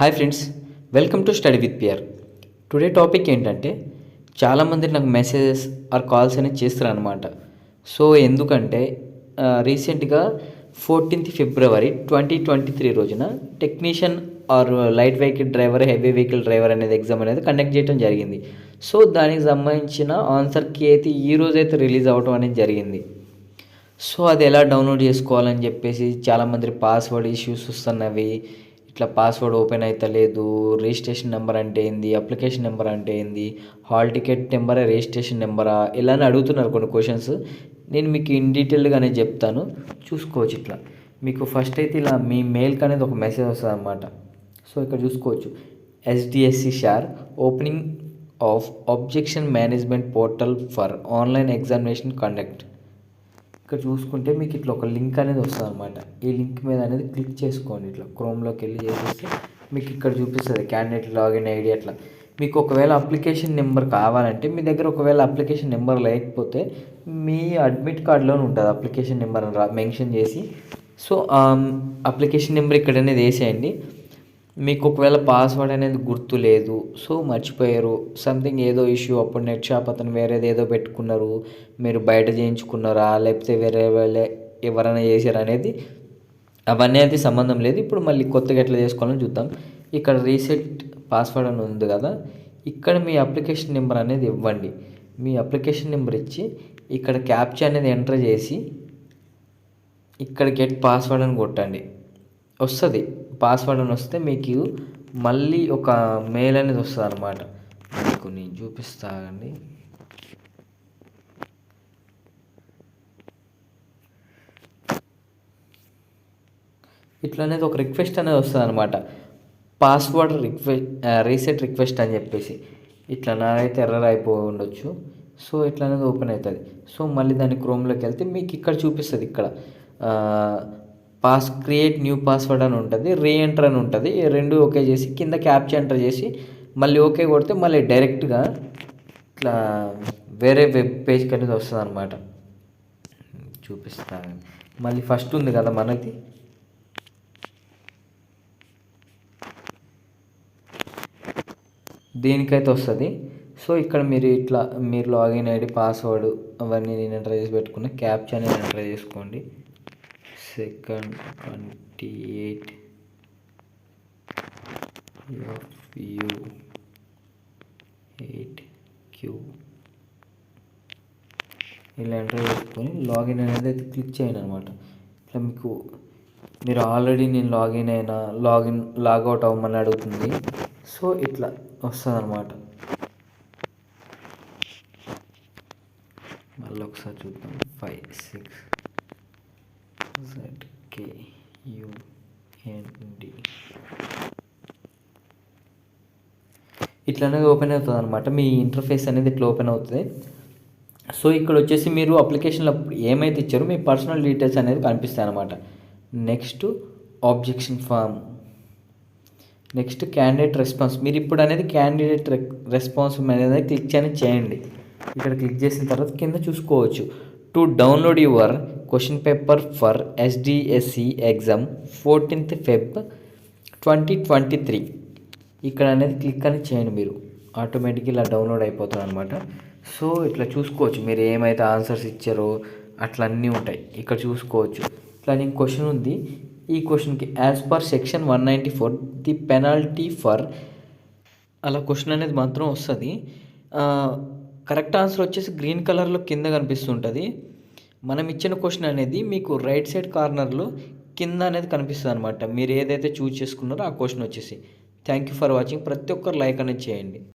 Hi friends, welcome to study with Pear. Today topic ఏంటంటే చాలామంది నాకు మెసేజెస్ ఆర్ కాల్స్ అనేది చేస్తారు అనమాట. సో ఎందుకంటే రీసెంట్గా 14th February 2023 రోజున technician are light vehicle driver, heavy vehicle driver అనేది ఎగ్జామ్ అనేది కండక్ట్ చేయడం జరిగింది. సో దానికి సంబంధించిన ఆన్సర్కి అయితే ఈరోజైతే రిలీజ్ అవ్వడం అనేది జరిగింది. సో అది ఎలా డౌన్లోడ్ చేసుకోవాలని చెప్పేసి చాలామంది పాస్వర్డ్ ఇష్యూస్ వస్తున్నవి, ఇట్లా పాస్వర్డ్ ఓపెన్ అవుతలేదు, రిజిస్ట్రేషన్ నెంబర్ అంటే ఏంది, అప్లికేషన్ నెంబర్ అంటే ఏంది, హాల్ టికెట్ నెంబరా రిజిస్ట్రేషన్ నెంబరా, ఇలా అని అడుగుతున్నారు కొన్ని క్వశ్చన్స్. నేను మీకు ఇన్ డీటెయిల్గానే చెప్తాను, చూసుకోవచ్చు. ఇట్లా మీకు ఫస్ట్ అయితే ఇలా మీ మెయిల్కి అనేది ఒక మెసేజ్ వస్తుంది అనమాట. సో ఇక్కడ చూసుకోవచ్చు, SDSC SHAR opening of objection management portal for online examination conduct. ఇక్కడ చూసుకుంటే మీకు ఇట్లా ఒక లింక్ అనేది వస్తుంది అనమాట. ఈ లింక్ మీద అనేది క్లిక్ చేసుకోండి. ఇట్లా క్రోమ్లోకి వెళ్ళి చేసేస్తే మీకు ఇక్కడ చూపిస్తుంది క్యాండిడేట్ లాగిన్ ఐడి. అట్లా మీకు ఒకవేళ అప్లికేషన్ నెంబర్ కావాలంటే మీ దగ్గర ఒకవేళ అప్లికేషన్ నెంబర్ లేకపోతే మీ అడ్మిట్ కార్డులోనే ఉంటుంది అప్లికేషన్ నెంబర్ మెన్షన్ చేసి. సో అప్లికేషన్ నెంబర్ ఇక్కడ అనేది వేసేయండి. మీకు ఒకవేళ పాస్వర్డ్ అనేది గుర్తు లేదు, సో మర్చిపోయారు, సంథింగ్ ఏదో ఇష్యూ, అప్పుడు నెట్ షాప్ అతను వేరేది ఏదో పెట్టుకున్నారు, మీరు బయట చేయించుకున్నారా లేకపోతే వేరే వాళ్ళే ఎవరైనా చేశారా అనేది అవన్నీ అయితే సంబంధం లేదు. ఇప్పుడు మళ్ళీ కొత్తగా ఎట్లా చేసుకోవాలని చూద్దాం. ఇక్కడ రీసెట్ పాస్వర్డ్ అని ఉంది కదా, ఇక్కడ మీ అప్లికేషన్ నెంబర్ అనేది ఇవ్వండి. మీ అప్లికేషన్ నెంబర్ ఇచ్చి ఇక్కడ క్యాప్చా అనేది ఎంటర్ చేసి ఇక్కడ గెట్ పాస్వర్డ్ అని కొట్టండి. వస్తుంది పాస్వర్డ్ అని వస్తే మీకు మళ్ళీ ఒక మెయిల్ అనేది వస్తుంది అనమాట. మీకు నేను చూపిస్తానండి. ఇట్లా అనేది ఒక రిక్వెస్ట్ అనేది వస్తుంది అనమాట. పాస్వర్డ్ రీసెట్ రిక్వెస్ట్ అని చెప్పేసి ఇట్లా నాకైతే ఎర్రర్ అయిపోయి ఉండొచ్చు. సో ఇట్లా అనేది ఓపెన్ అవుతుంది. సో మళ్ళీ దాన్ని క్రోమ్లోకి వెళ్తే మీకు ఇక్కడ చూపిస్తుంది. ఇక్కడ క్రియేట్ న్యూ పాస్వర్డ్ అని ఉంటుంది, రీఎంటర్ అని ఉంటుంది. రెండు ఓకే చేసి కింద క్యాప్చా ఎంటర్ చేసి మళ్ళీ ఓకే కొడితే మళ్ళీ డైరెక్ట్గా ఇట్లా వేరే వెబ్ పేజ్కి అనేది వస్తుంది అనమాట. చూపిస్తాను. మళ్ళీ ఫస్ట్ ఉంది కదా మనది, దీనికైతే వస్తుంది. సో ఇక్కడ మీరు లాగిన్ ఐడి, పాస్వర్డ్ అవన్నీ నేను ఎంటర్ చేసి పెట్టుకున్న, క్యాప్చా అనేది ఎంటర్ చేసుకోండి. 2nd 28 FU 8Q ఇలా ఎంటర్ చేసుకొని లాగిన్ అనేది అయితే క్లిక్ చేయండి అనమాట. ఇట్లా మీరు ఆల్రెడీ నేను లాగౌట్ అవ్వమని అడుగుతుంది. సో ఇట్లా వస్తుంది అనమాట. మళ్ళీ ఒకసారి చూద్దాం. 5 6 ZKUND ఇట్లా అనేది ఓపెన్ అవుతుంది అనమాట. మీ ఇంటర్ఫేస్ అనేది ఇట్లా ఓపెన్ అవుతుంది. సో ఇక్కడ వచ్చేసి మీరు అప్లికేషన్లో ఏమైతే ఇచ్చారో మీ పర్సనల్ డీటెయిల్స్ అనేది కనిపిస్తాయి అనమాట. Next objection form, next candidate response. మీరు ఇప్పుడు అనేది క్యాండిడేట్ రెస్పాన్స్ అనేది క్లిక్ చేయండి. ఇక్కడ క్లిక్ చేసిన తర్వాత కింద చూసుకోవచ్చు, to download your question paper for SDSC exam 14th Feb 2023 ఇక్కడ అనేది క్లిక్ అని చేయండి. మీరు ఆటోమేటిక్గా ఇలా డౌన్లోడ్ అయిపోతుంది అనమాట. సో ఇట్లా చూసుకోవచ్చు మీరు ఏమైతే ఆన్సర్స్ ఇచ్చారో అట్లా అన్నీ ఉంటాయి. ఇక్కడ చూసుకోవచ్చు. ఇట్లా నీకు క్వశ్చన్ ఉంది, ఈ క్వశ్చన్కి as per section 194 the penalty for అలా క్వశ్చన్ అనేది మాత్రం వస్తుంది. కరెక్ట్ ఆన్సర్ వచ్చేసి గ్రీన్ కలర్లో కింద కనిపిస్తుంటుంది. మనం ఇచ్చిన క్వశ్చన్ అనేది మీకు రైట్ సైడ్ కార్నర్లో కింద అనేది కనిపిస్తుంది అనమాట. మీరు ఏదైతే చూస్ చేసుకున్నారో ఆ క్వశ్చన్ వచ్చేసి. Thank you for watching. ప్రతి ఒక్కరు లైక్ అనేది చేయండి.